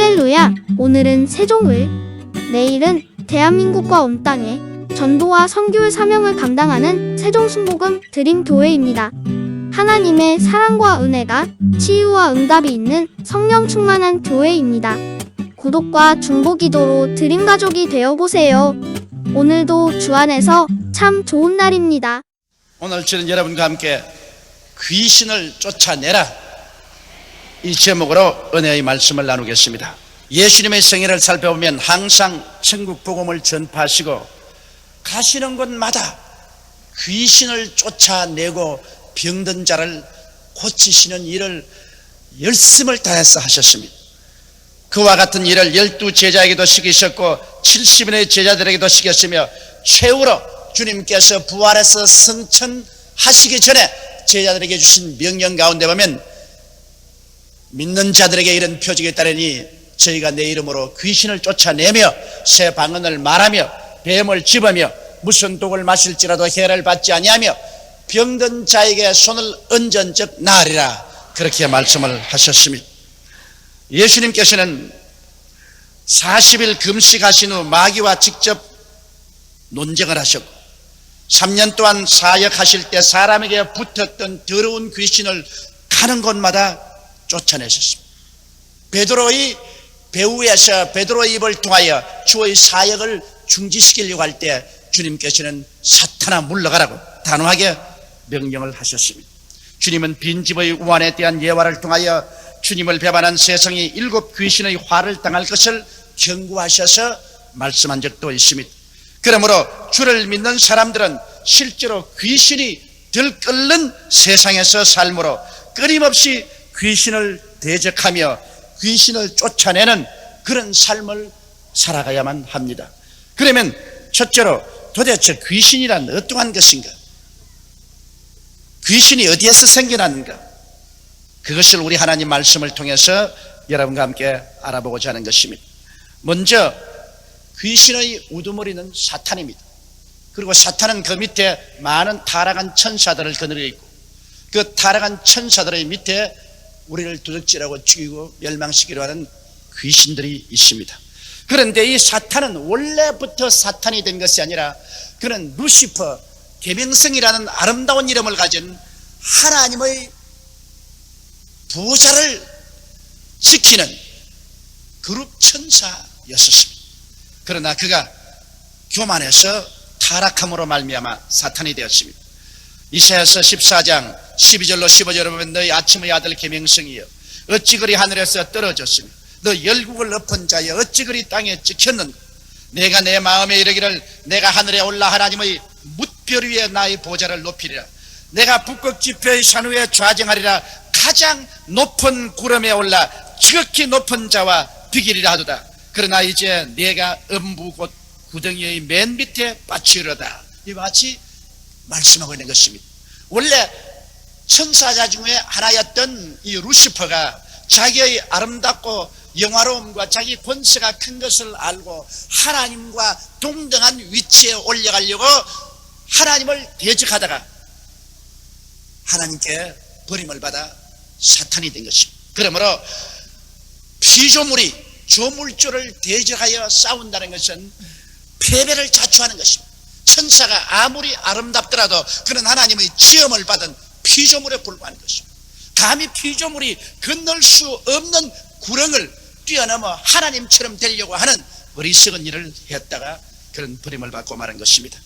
할렐루야! 오늘은 세종을, 내일은 대한민국과 온 땅에 전도와 선교의 사명을 감당하는 세종순복음 드림교회입니다. 하나님의 사랑과 은혜가 치유와 응답이 있는 성령 충만한 교회입니다. 구독과 중보기도로 드림가족이 되어보세요. 오늘도 주 안에서 참 좋은 날입니다. 오늘 저는 여러분과 함께 귀신을 쫓아내라, 이 제목으로 은혜의 말씀을 나누겠습니다. 예수님의 생애를 살펴보면 항상 천국 복음을 전파하시고 가시는 곳마다 귀신을 쫓아내고 병든 자를 고치시는 일을 열심을 다해서 하셨습니다. 그와 같은 일을 12제자에게도 시키셨고 70인의 제자들에게도 시켰으며 최후로 주님께서 부활해서 승천하시기 전에 제자들에게 주신 명령 가운데 보면 믿는 자들에게 이런 표적이 따르니 저희가 내 이름으로 귀신을 쫓아내며 새 방언을 말하며 뱀을 집으며 무슨 독을 마실지라도 해를 받지 아니하며 병든 자에게 손을 얹은 즉 나으리라, 그렇게 말씀을 하셨습니다. 예수님께서는 40일 금식하신 후 마귀와 직접 논쟁을 하셨고 3년 동안 사역하실 때 사람에게 붙었던 더러운 귀신을 가는 곳마다 쫓아내셨습니다. 베드로의 배후에서 베드로의 입을 통하여 주의 사역을 중지시키려고 할 때 주님께서는 사탄아 물러가라고 단호하게 명령을 하셨습니다. 주님은 빈집의 우환에 대한 예화를 통하여 주님을 배반한 세상이 7 귀신의 화를 당할 것을 경고하셔서 말씀한 적도 있습니다. 그러므로 주를 믿는 사람들은 실제로 귀신이 들끓는 세상에서 삶으로 끊임없이 귀신을 대적하며 귀신을 쫓아내는 그런 삶을 살아가야만 합니다. 그러면 첫째로 도대체 귀신이란 어떠한 것인가? 귀신이 어디에서 생겨나는가? 그것을 우리 하나님 말씀을 통해서 여러분과 함께 알아보고자 하는 것입니다. 먼저 귀신의 우두머리는 사탄입니다. 그리고 사탄은 그 밑에 많은 타락한 천사들을 거느리고 있고 그 타락한 천사들의 밑에 우리를 도둑질하고 죽이고 멸망시키려 하는 귀신들이 있습니다. 그런데 이 사탄은 원래부터 사탄이 된 것이 아니라 그는 루시퍼, 계명성이라는 아름다운 이름을 가진 하나님의 부자를 지키는 그룹 천사였었습니다. 그러나 그가 교만해서 타락함으로 말미암아 사탄이 되었습니다. 이사야서 14장 12절로 15절을 보면 너희 아침의 아들 계명성이여 어찌 그리 하늘에서 떨어졌으며 너 열국을 엎은 자여 어찌 그리 땅에 찍혔는가? 내가 내 마음에 이르기를 내가 하늘에 올라 하나님의 뭇별 위에 나의 보좌를 높이리라. 내가 북극 지표의 산 위에 좌정하리라. 가장 높은 구름에 올라 지극히 높은 자와 비기리라 하도다. 그러나 이제 내가 음부 곧 구덩이의 맨 밑에 빠치려다. 이와 같이 말씀하고 있는 것입니다. 원래 천사자 중에 하나였던 이 루시퍼가 자기의 아름답고 영화로움과 자기 권세가 큰 것을 알고 하나님과 동등한 위치에 올려가려고 하나님을 대적하다가 하나님께 버림을 받아 사탄이 된 것입니다. 그러므로 피조물이 조물주를 대적하여 싸운다는 것은 패배를 자초하는 것입니다. 천사가 아무리 아름답더라도 그는 하나님의 지음을 받은 피조물에 불과한 것입니다. 감히 피조물이 건널 수 없는 구렁을 뛰어넘어 하나님처럼 되려고 하는 어리석은 일을 했다가 그런 버림을 받고 마는 것입니다.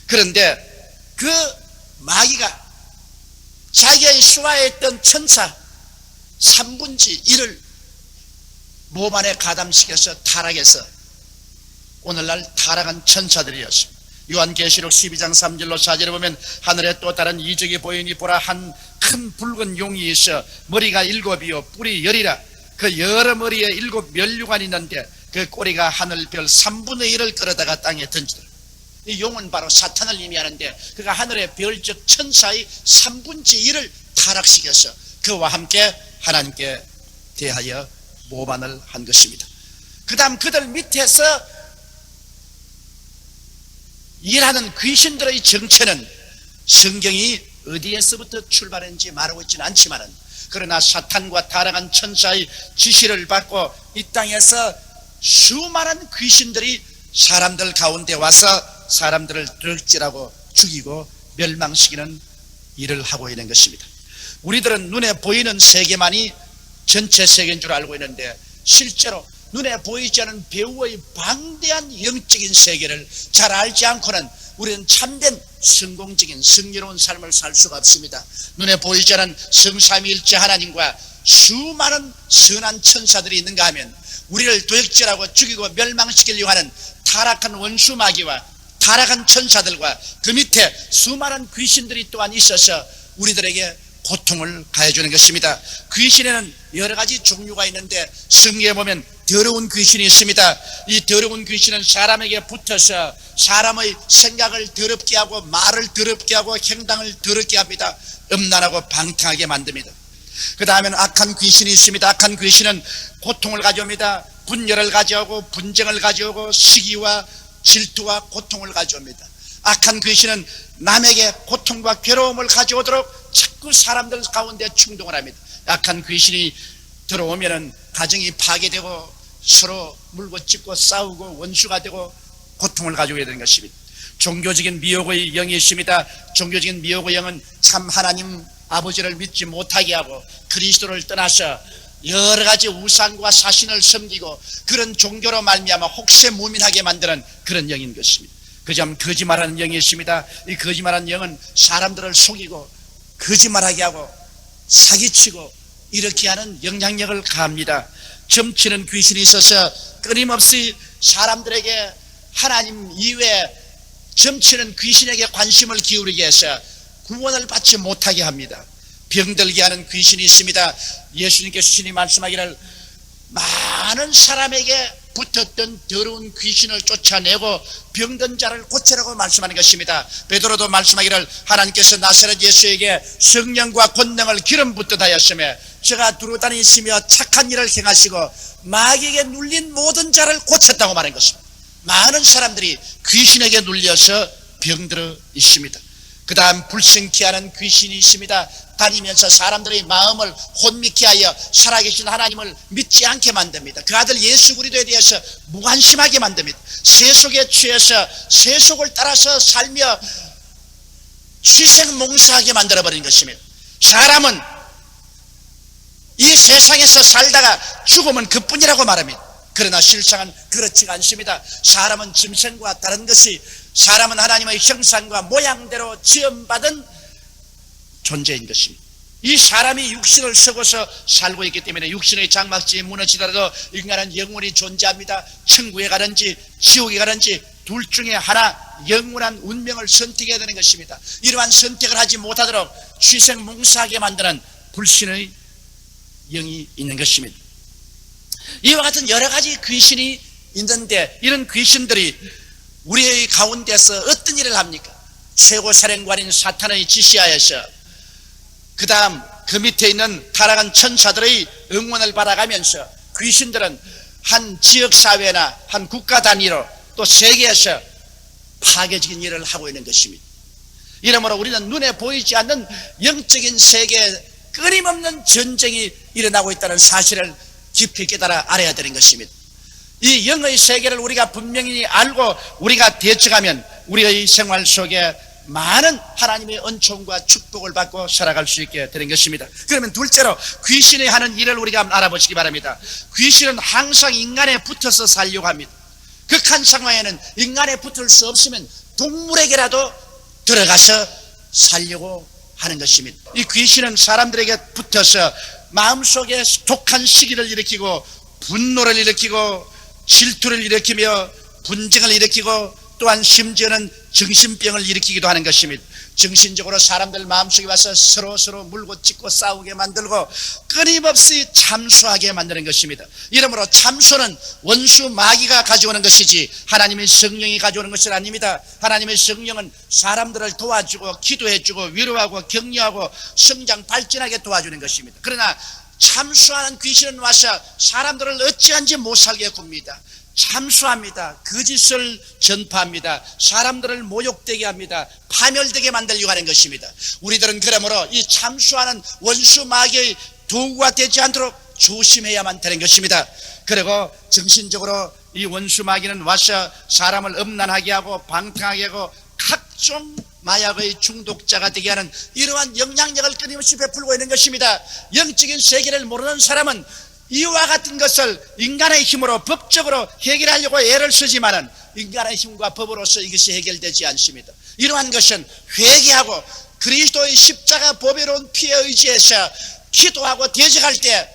그런데 그 마귀가 자기의 수하했던 천사 3분의 1을 몸 안에 가담시켜서 타락해서 오늘날 타락한 천사들이었습니다. 요한계시록 12장 3절로 4절에 보면 하늘에 또 다른 이적이 보이니 보라 한 큰 붉은 용이 있어 머리가 7이요 뿔이 10이라. 그 여러 머리에 7 면류관이 있는데 그 꼬리가 하늘별 3분의 1을 끌어다가 땅에 던지더라. 이 용은 바로 사탄을 의미하는데 그가 하늘의 별적 천사의 3분의 1을 타락시켜서 그와 함께 하나님께 대하여 모반을 한 것입니다. 그 다음 그들 밑에서 일하는 귀신들의 정체는 성경이 어디에서부터 출발했는지 말하고 있지는 않지만은, 그러나 사탄과 타락한 천사의 지시를 받고 이 땅에서 수많은 귀신들이 사람들 가운데 와서 사람들을 드럭질하고 죽이고 멸망시키는 일을 하고 있는 것입니다. 우리들은 눈에 보이는 세계만이 전체 세계인 줄 알고 있는데, 실제로 눈에 보이지 않은 배우의 방대한 영적인 세계를 잘 알지 않고는 우리는 참된 성공적인 승리로운 삶을 살 수가 없습니다. 눈에 보이지 않은 성삼위일체 하나님과 수많은 선한 천사들이 있는가 하면, 우리를 도역질하고 죽이고 멸망시키려고 하는 타락한 원수 마귀와 타락한 천사들과 그 밑에 수많은 귀신들이 또한 있어서 우리들에게 고통을 가해주는 것입니다. 귀신에는 여러 가지 종류가 있는데, 성경에 보면 더러운 귀신이 있습니다. 이 더러운 귀신은 사람에게 붙어서 사람의 생각을 더럽게 하고 말을 더럽게 하고 행동을 더럽게 합니다. 음란하고 방탕하게 만듭니다. 그 다음에는 악한 귀신이 있습니다. 악한 귀신은 고통을 가져옵니다. 분열을 가져오고 분쟁을 가져오고 시기와 질투와 고통을 가져옵니다. 악한 귀신은 남에게 고통과 괴로움을 가져오도록 자꾸 사람들 가운데 충동을 합니다. 악한 귀신이 들어오면은 가정이 파괴되고 서로 물고 찢고 싸우고 원수가 되고 고통을 가져오게 되는 것입니다. 종교적인 미혹의 영이 있습니다. 종교적인 미혹의 영은 참 하나님 아버지를 믿지 못하게 하고 그리스도를 떠나서 여러 가지 우상과 사신을 섬기고 그런 종교로 말미암아 혹세무민하게 만드는 그런 영인 것입니다. 그점 거짓말하는 영이 있습니다. 이 거짓말하는 영은 사람들을 속이고 거짓말하게 하고 사기치고 이렇게 하는 영향력을 가합니다. 점치는 귀신이 있어서 끊임없이 사람들에게 하나님 이외에 점치는 귀신에게 관심을 기울이게 해서 구원을 받지 못하게 합니다. 병들게 하는 귀신이 있습니다. 예수님께서 신이 말씀하기를 많은 사람에게 붙었던 더러운 귀신을 쫓아내고 병든 자를 고치라고 말씀하는 것입니다. 베드로도 말씀하기를 하나님께서 나사렛 예수에게 성령과 권능을 기름 붓듯 하였으며 저가 두루 다니시며 착한 일을 행하시고 마귀에게 눌린 모든 자를 고쳤다고 말한 것입니다. 많은 사람들이 귀신에게 눌려서 병들어 있습니다. 그 다음 불성케 하는 귀신이 있습니다. 다니면서 사람들의 마음을 혼미케 하여 살아계신 하나님을 믿지 않게 만듭니다. 그 아들 예수 그리스도에 대해서 무관심하게 만듭니다. 세속에 취해서 세속을 따라서 살며 취생몽사하게 만들어버린 것입니다. 사람은 이 세상에서 살다가 죽으면 그뿐이라고 말합니다. 그러나 실상은 그렇지가 않습니다. 사람은 짐승과 다른 것이, 사람은 하나님의 형상과 모양대로 지음받은 존재인 것입니다. 이 사람이 육신을 쓰고서 살고 있기 때문에 육신의 장막지에 무너지더라도 인간은 영원히 존재합니다. 천국에 가든지 지옥에 가든지 둘 중에 하나 영원한 운명을 선택해야 되는 것입니다. 이러한 선택을 하지 못하도록 취생몽사하게 만드는 불신의 영이 있는 것입니다. 이와 같은 여러 가지 귀신이 있는데, 이런 귀신들이 우리의 가운데서 어떤 일을 합니까? 최고사령관인 사탄의 지시하여서 그 다음 그 밑에 있는 타락한 천사들의 응원을 받아가면서 귀신들은 한 지역사회나 한 국가 단위로 또 세계에서 파괴적인 일을 하고 있는 것입니다. 이러므로 우리는 눈에 보이지 않는 영적인 세계에 끊임없는 전쟁이 일어나고 있다는 사실을 깊이 깨달아 알아야 되는 것입니다. 이 영의 세계를 우리가 분명히 알고 우리가 대처하면 우리의 생활 속에 많은 하나님의 은총과 축복을 받고 살아갈 수 있게 되는 것입니다. 그러면 둘째로 귀신이 하는 일을 우리가 알아보시기 바랍니다. 귀신은 항상 인간에 붙어서 살려고 합니다. 극한 상황에는 인간에 붙을 수 없으면 동물에게라도 들어가서 살려고 하는 것입니다. 이 귀신은 사람들에게 붙어서 마음속에 독한 시기를 일으키고 분노를 일으키고 질투를 일으키며 분쟁을 일으키고 또한 심지어는 정신병을 일으키기도 하는 것입니다. 정신적으로 사람들 마음속에 와서 서로 물고 찢고 싸우게 만들고 끊임없이 참소하게 만드는 것입니다. 이러므로 참소는 원수 마귀가 가져오는 것이지 하나님의 성령이 가져오는 것은 아닙니다. 하나님의 성령은 사람들을 도와주고 기도해주고 위로하고 격려하고 성장 발전하게 도와주는 것입니다. 그러나 참소하는 귀신은 와서 사람들을 어찌한지 못 살게 굽니다. 참수합니다. 거짓을 전파합니다. 사람들을 모욕되게 합니다. 파멸되게 만들려고 하는 것입니다. 우리들은 그러므로 이 참수하는 원수 마귀의 도구가 되지 않도록 조심해야만 되는 것입니다. 그리고 정신적으로 이 원수 마귀는 와서 사람을 음란하게 하고 방탕하게 하고 각종 마약의 중독자가 되게 하는 이러한 영향력을 끊임없이 베풀고 있는 것입니다. 영적인 세계를 모르는 사람은 이와 같은 것을 인간의 힘으로 법적으로 해결하려고 애를 쓰지만은 인간의 힘과 법으로서 이것이 해결되지 않습니다. 이러한 것은 회개하고 그리스도의 십자가 보배로운 피에 의지해서 기도하고 대적할 때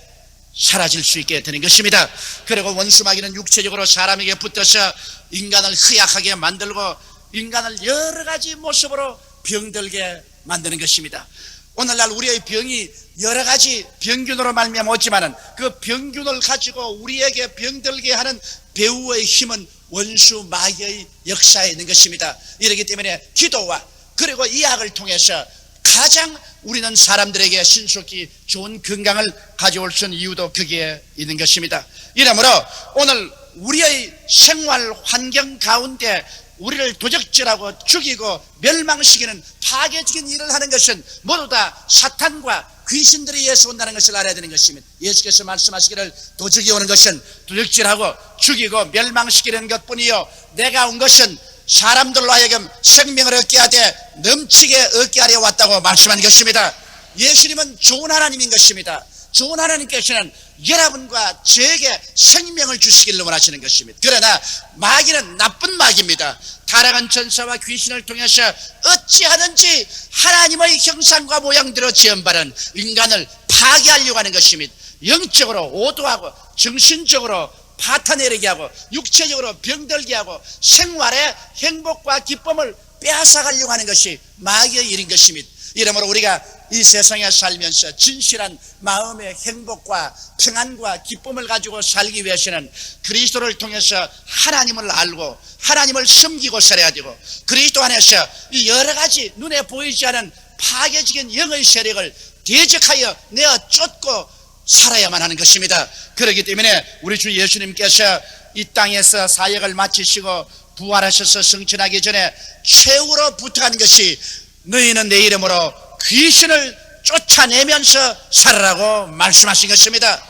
사라질 수 있게 되는 것입니다. 그리고 원수 마귀는 육체적으로 사람에게 붙어서 인간을 허약하게 만들고 인간을 여러 가지 모습으로 병들게 만드는 것입니다. 오늘날 우리의 병이 여러 가지 병균으로 말미암아 오지만은 그 병균을 가지고 우리에게 병들게 하는 배후의 힘은 원수 마귀의 역사에 있는 것입니다. 이렇기 때문에 기도와 그리고 이 약을 통해서 가장 우리는 사람들에게 신속히 좋은 건강을 가져올 수 있는 이유도 거기에 있는 것입니다. 이러므로 오늘 우리의 생활 환경 가운데 우리를 도적질하고 죽이고 멸망시키는 파괴적인 일을 하는 것은 모두 다 사탄과 귀신들이 위해서 온다는 것을 알아야 되는 것입니다. 예수께서 말씀하시기를 도적이 오는 것은 도적질하고 죽이고 멸망시키는 것뿐이요 내가 온 것은 사람들로 하여금 생명을 얻게 하되 넘치게 얻게 하려 왔다고 말씀한 것입니다. 예수님은 좋은 하나님인 것입니다. 좋은 하나님께서는 여러분과 저에게 생명을 주시기를 원하시는 것입니다. 그러나 마귀는 나쁜 마귀입니다. 타락한 천사와 귀신을 통해서 어찌하든지 하나님의 형상과 모양대로 지음받은 인간을 파괴하려고 하는 것입니다. 영적으로 오도하고 정신적으로 파탄내리게 하고 육체적으로 병들게 하고 생활의 행복과 기쁨을 빼앗아가려고 하는 것이 마귀의 일인 것입니다. 이러므로 우리가 이 세상에 살면서 진실한 마음의 행복과 평안과 기쁨을 가지고 살기 위해서는 그리스도를 통해서 하나님을 알고 하나님을 섬기고 살아야 되고 그리스도 안에서 이 여러 가지 눈에 보이지 않은 파괴적인 영의 세력을 대적하여 내어 쫓고 살아야만 하는 것입니다. 그렇기 때문에 우리 주 예수님께서 이 땅에서 사역을 마치시고 부활하셔서 승천하기 전에 최후로 부탁한 것이 너희는 내 이름으로 귀신을 쫓아내면서 살아라고 말씀하신 것입니다.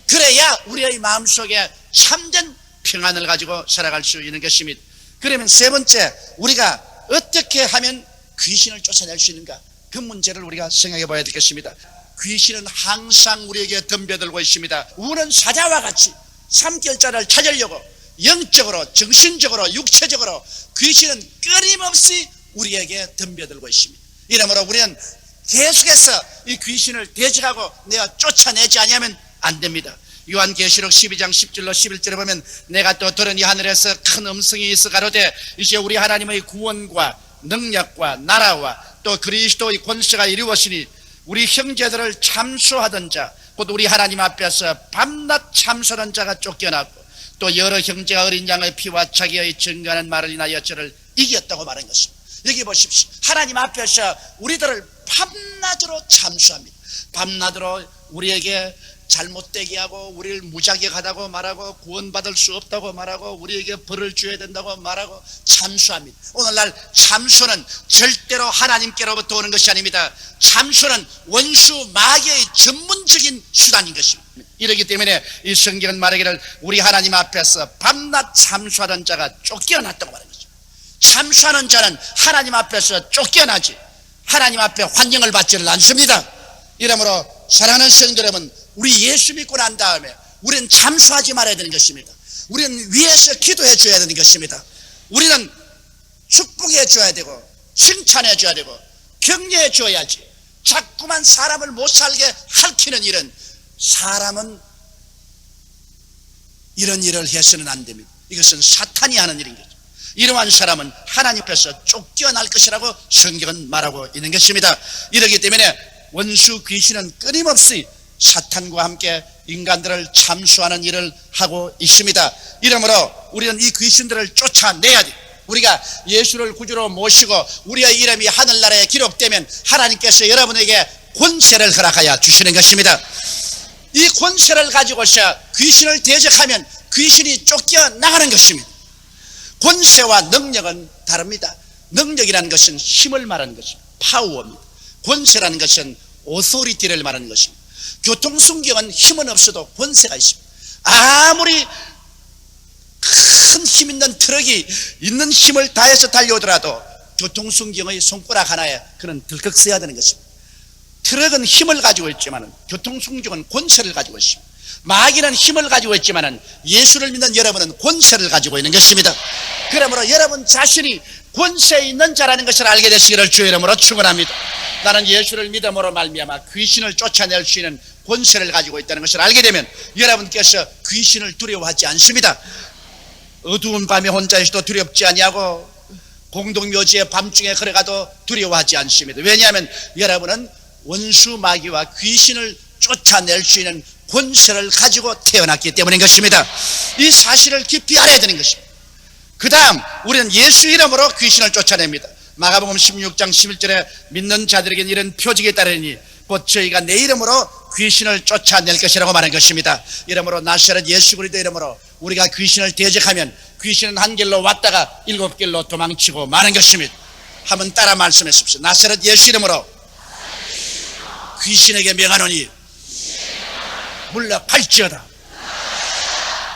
그래야 우리의 마음속에 참된 평안을 가지고 살아갈 수 있는 것입니다. 그러면 세 번째, 우리가 어떻게 하면 귀신을 쫓아낼 수 있는가? 그 문제를 우리가 생각해 봐야 되겠습니다. 귀신은 항상 우리에게 덤벼들고 있습니다. 우는 사자와 같이 삼킬자를 찾으려고 영적으로 정신적으로 육체적으로 귀신은 끊임없이 우리에게 덤벼들고 있습니다. 이러므로 우리는 계속해서 이 귀신을 대적하고 내가 쫓아내지 아니하면 안 됩니다. 요한계시록 12장 10절로 11절에 보면 내가 또 들으니 하늘에서 큰 음성이 있어 가로되 이제 우리 하나님의 구원과 능력과 나라와 또 그리스도의 권세가 이루어지니 우리 형제들을 참수하던 자 곧 우리 하나님 앞에서 밤낮 참수하던 자가 쫓겨났고 또 여러 형제가 어린 양의 피와 자기의 증거하는 말을 인하여 저를 이겼다고 말한 것입니다. 여기 보십시오. 하나님 앞에서 우리들을 밤낮으로 참수합니다. 밤낮으로 우리에게 잘못되게 하고 우리를 무자격하다고 말하고 구원받을 수 없다고 말하고 우리에게 벌을 줘야 된다고 말하고 참수합니다. 오늘날 참수는 절대로 하나님께로부터 오는 것이 아닙니다. 참수는 원수 마귀의 전문적인 수단인 것입니다. 이렇기 때문에 이 성경은 말하기를 우리 하나님 앞에서 밤낮 참수하던 자가 쫓겨났다고 말합니다. 참수하는 자는 하나님 앞에서 쫓겨나지 하나님 앞에 환영을 받지는 않습니다. 이러므로 사랑하는 성도 여러분, 우리 예수 믿고 난 다음에 우리는 참수하지 말아야 되는 것입니다. 우리는 위에서 기도해 줘야 되는 것입니다. 우리는 축복해 줘야 되고 칭찬해 줘야 되고 격려해 줘야지. 자꾸만 사람을 못 살게 핥히는 일은 사람은 이런 일을 해서는 안 됩니다. 이것은 사탄이 하는 일인 거죠. 이러한 사람은 하나님 앞에서 쫓겨날 것이라고 성경은 말하고 있는 것입니다. 이렇기 때문에 원수 귀신은 끊임없이 사탄과 함께 인간들을 참수하는 일을 하고 있습니다. 이러므로 우리는 이 귀신들을 쫓아내야 돼. 우리가 예수를 구주로 모시고 우리의 이름이 하늘나라에 기록되면 하나님께서 여러분에게 권세를 허락하여 주시는 것입니다. 이 권세를 가지고서 귀신을 대적하면 귀신이 쫓겨나가는 것입니다. 권세와 능력은 다릅니다. 능력이라는 것은 힘을 말하는 것입니다. 파워입니다. 권세라는 것은 오토리티를 말하는 것입니다. 교통순경은 힘은 없어도 권세가 있습니다. 아무리 큰 힘 있는 트럭이 있는 힘을 다해서 달려오더라도 교통순경의 손가락 하나에 그는 덜컥 써야 되는 것입니다. 트럭은 힘을 가지고 있지만 교통순경은 권세를 가지고 있습니다. 마귀는 힘을 가지고 있지만 예수를 믿는 여러분은 권세를 가지고 있는 것입니다. 그러므로 여러분 자신이 권세 있는 자라는 것을 알게 되시기를 주의 이름으로 축원합니다. 나는 예수를 믿음으로 말미암아 귀신을 쫓아낼 수 있는 권세를 가지고 있다는 것을 알게 되면 여러분께서 귀신을 두려워하지 않습니다. 어두운 밤에 혼자 있어도 두렵지 아니하고 공동묘지에 밤중에 걸어가도 두려워하지 않습니다. 왜냐하면 여러분은 원수 마귀와 귀신을 쫓아낼 수 있는 권세를 가지고 태어났기 때문인 것입니다. 이 사실을 깊이 알아야 되는 것입니다. 그 다음 우리는 예수 이름으로 귀신을 쫓아냅니다. 마가복음 16장 11절에 믿는 자들에게는 이런 표징이 따르니 곧 저희가 내 이름으로 귀신을 쫓아낼 것이라고 말한 것입니다. 이름으로 나사렛 예수 그리스도 이름으로 우리가 귀신을 대적하면 귀신은 한 길로 왔다가 7길로 도망치고 마는 것입니다. 한번 따라 말씀하십시오. 나사렛 예수 이름으로 귀신에게 명하노니 물러갈지어다.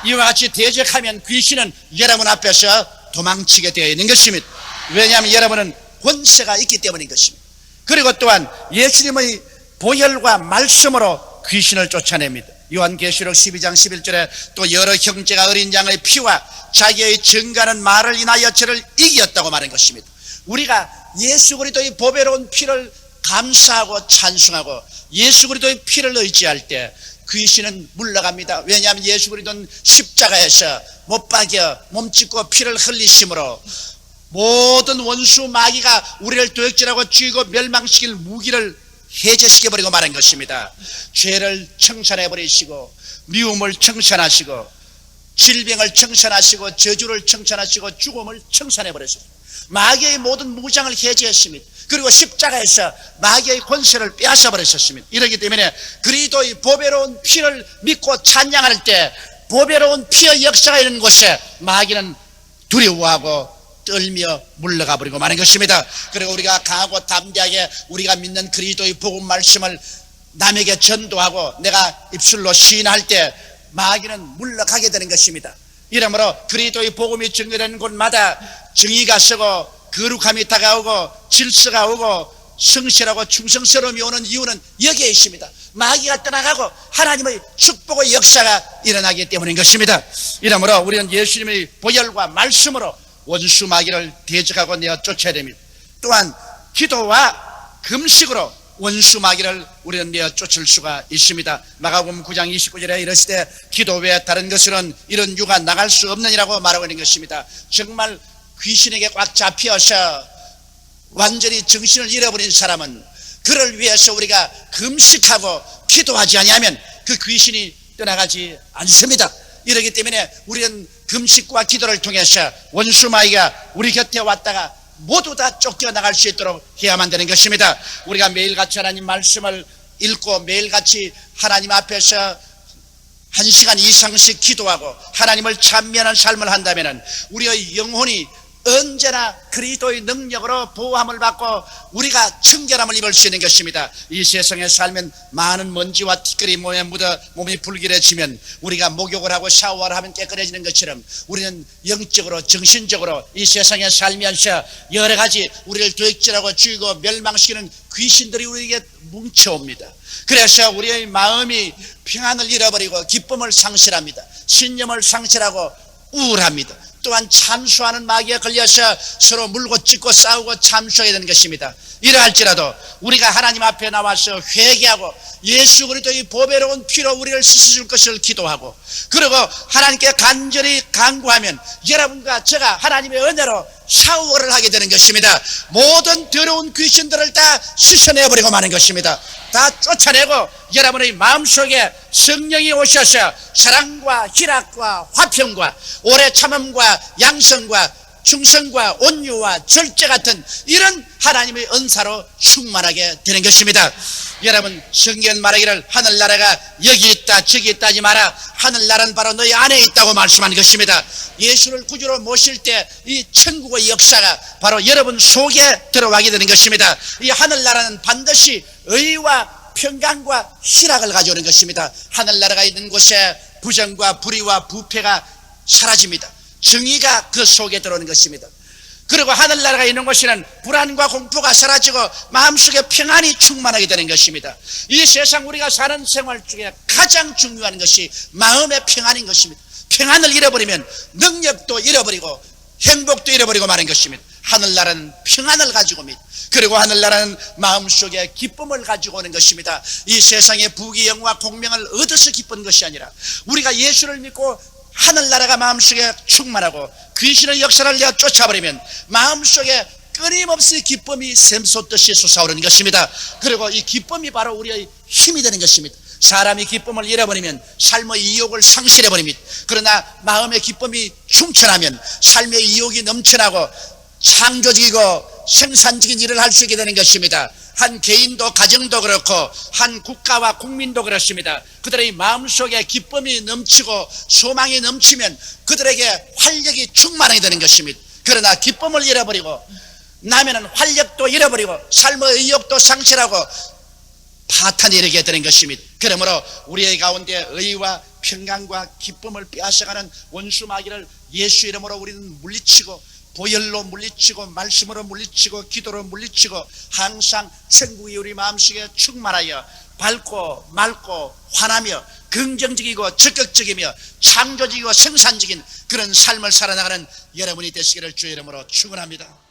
이와 같이 대적하면 귀신은 여러분 앞에서 도망치게 되어 있는 것입니다. 왜냐하면 여러분은 권세가 있기 때문인 것입니다. 그리고 또한 예수님의 보혈과 말씀으로 귀신을 쫓아냅니다. 요한계시록 12장 11절에 또 여러 형제가 어린 양의 피와 자기의 증거하는 말을 인하여 저를 이겼다고 말한 것입니다. 우리가 예수 그리스도의 보배로운 피를 감사하고 찬송하고 예수 그리스도의 피를 의지할 때 귀신은 물러갑니다. 왜냐하면 예수 그리스도는 십자가에서 못 박여 몸짓고 피를 흘리심으로 모든 원수 마귀가 우리를 도역질하고 죽이고 멸망시킬 무기를 해제시켜버리고 말한 것입니다. 죄를 청산해버리시고 미움을 청산하시고 질병을 청산하시고 저주를 청산하시고 죽음을 청산해버렸습니다. 마귀의 모든 무장을 해제했습니다. 그리고 십자가에서 마귀의 권세를 빼앗아버렸습니다. 이렇기 때문에 그리스도의 보배로운 피를 믿고 찬양할 때 보배로운 피의 역사가 있는 곳에 마귀는 두려워하고 떨며 물러가 버리고 마는 것입니다. 그리고 우리가 강하고 담대하게 우리가 믿는 그리스도의 복음 말씀을 남에게 전도하고 내가 입술로 시인할 때 마귀는 물러가게 되는 것입니다. 이러므로 그리스도의 복음이 증거되는 곳마다 정의가 서고 거룩함이 다가오고 질서가 오고 성실하고 충성스러움이 오는 이유는 여기에 있습니다. 마귀가 떠나가고 하나님의 축복의 역사가 일어나기 때문인 것입니다. 이러므로 우리는 예수님의 보혈과 말씀으로 원수 마귀를 대적하고 내어 쫓아야 됩니다. 또한 기도와 금식으로 원수 마귀를 우리는 내어 쫓을 수가 있습니다. 마가복음 9장 29절에 이르시되 기도 외에 다른 것으로는 이런 유가 나갈 수 없느니라고 말하고 있는 것입니다. 정말 귀신에게 꽉 잡혀서 완전히 정신을 잃어버린 사람은 그를 위해서 우리가 금식하고 기도하지 아니하면 그 귀신이 떠나가지 않습니다. 이러기 때문에 우리는 금식과 기도를 통해서 원수 마귀가 우리 곁에 왔다가 모두 다 쫓겨나갈 수 있도록 해야만 되는 것입니다. 우리가 매일같이 하나님 말씀을 읽고 매일같이 하나님 앞에서 1시간 이상씩 기도하고 하나님을 찬미하는 삶을 한다면 우리의 영혼이 언제나 그리스도의 능력으로 보호함을 받고 우리가 청결함을 입을 수 있는 것입니다. 이 세상에 살면 많은 먼지와 티끌이 몸에 묻어 몸이 불길해지면 우리가 목욕을 하고 샤워를 하면 깨끗해지는 것처럼 우리는 영적으로 정신적으로 이 세상에 살면서 여러 가지 우리를 도둑질하고 죽이고 멸망시키는 귀신들이 우리에게 뭉쳐옵니다. 그래서 우리의 마음이 평안을 잃어버리고 기쁨을 상실합니다. 신념을 상실하고 우울합니다. 또한 참수하는 마귀에 걸려서 서로 물고 찢고 싸우고 참수하게 되는 것입니다. 이러할지라도 우리가 하나님 앞에 나와서 회개하고 예수 그리스도의 보배로운 피로 우리를 씻어줄 것을 기도하고 그리고 하나님께 간절히 간구하면 여러분과 제가 하나님의 은혜로 샤워를 하게 되는 것입니다. 모든 더러운 귀신들을 다 씻어내버리고 마는 것입니다. 다 쫓아내고 여러분의 마음속에 성령이 오셔서 사랑과 희락과 화평과 오래 참음과 양성과 충성과 온유와 절제 같은 이런 하나님의 은사로 충만하게 되는 것입니다. 여러분, 성경은 말하기를 하늘나라가 여기 있다 저기 있다 하지 마라. 하늘나라는 바로 너희 안에 있다고 말씀하는 것입니다. 예수를 구주로 모실 때 이 천국의 역사가 바로 여러분 속에 들어가게 되는 것입니다. 이 하늘나라는 반드시 의와 평강과 희락을 가져오는 것입니다. 하늘나라가 있는 곳에 부정과 불의와 부패가 사라집니다. 정의가 그 속에 들어오는 것입니다. 그리고 하늘나라가 있는 곳에는 불안과 공포가 사라지고 마음속에 평안이 충만하게 되는 것입니다. 이 세상 우리가 사는 생활 중에 가장 중요한 것이 마음의 평안인 것입니다. 평안을 잃어버리면 능력도 잃어버리고 행복도 잃어버리고 마는 것입니다. 하늘나라는 평안을 가지고 옵니다. 그리고 하늘나라는 마음속에 기쁨을 가지고 오는 것입니다. 이 세상의 부귀영화 공명을 얻어서 기쁜 것이 아니라 우리가 예수를 믿고 하늘나라가 마음속에 충만하고 귀신의 역사를 내어 쫓아버리면 마음속에 끊임없이 기쁨이 샘솟듯이 솟아오르는 것입니다. 그리고 이 기쁨이 바로 우리의 힘이 되는 것입니다. 사람이 기쁨을 잃어버리면 삶의 이욕을 상실해버립니다. 그러나 마음의 기쁨이 충천하면 삶의 이욕이 넘쳐나고 창조적이고 생산적인 일을 할 수 있게 되는 것입니다. 한 개인도 가정도 그렇고 한 국가와 국민도 그렇습니다. 그들의 마음속에 기쁨이 넘치고 소망이 넘치면 그들에게 활력이 충만하게 되는 것입니다. 그러나 기쁨을 잃어버리고 나면은 활력도 잃어버리고 삶의 의욕도 상실하고 파탄이 이르게 되는 것입니다. 그러므로 우리의 가운데 의와 평강과 기쁨을 빼앗아가는 원수 마귀를 예수 이름으로 우리는 물리치고 보혈로 물리치고 말씀으로 물리치고 기도로 물리치고 항상 천국이 우리 마음속에 충만하여 밝고 맑고 환하며 긍정적이고 적극적이며 창조적이고 생산적인 그런 삶을 살아나가는 여러분이 되시기를 주의 이름으로 축원합니다.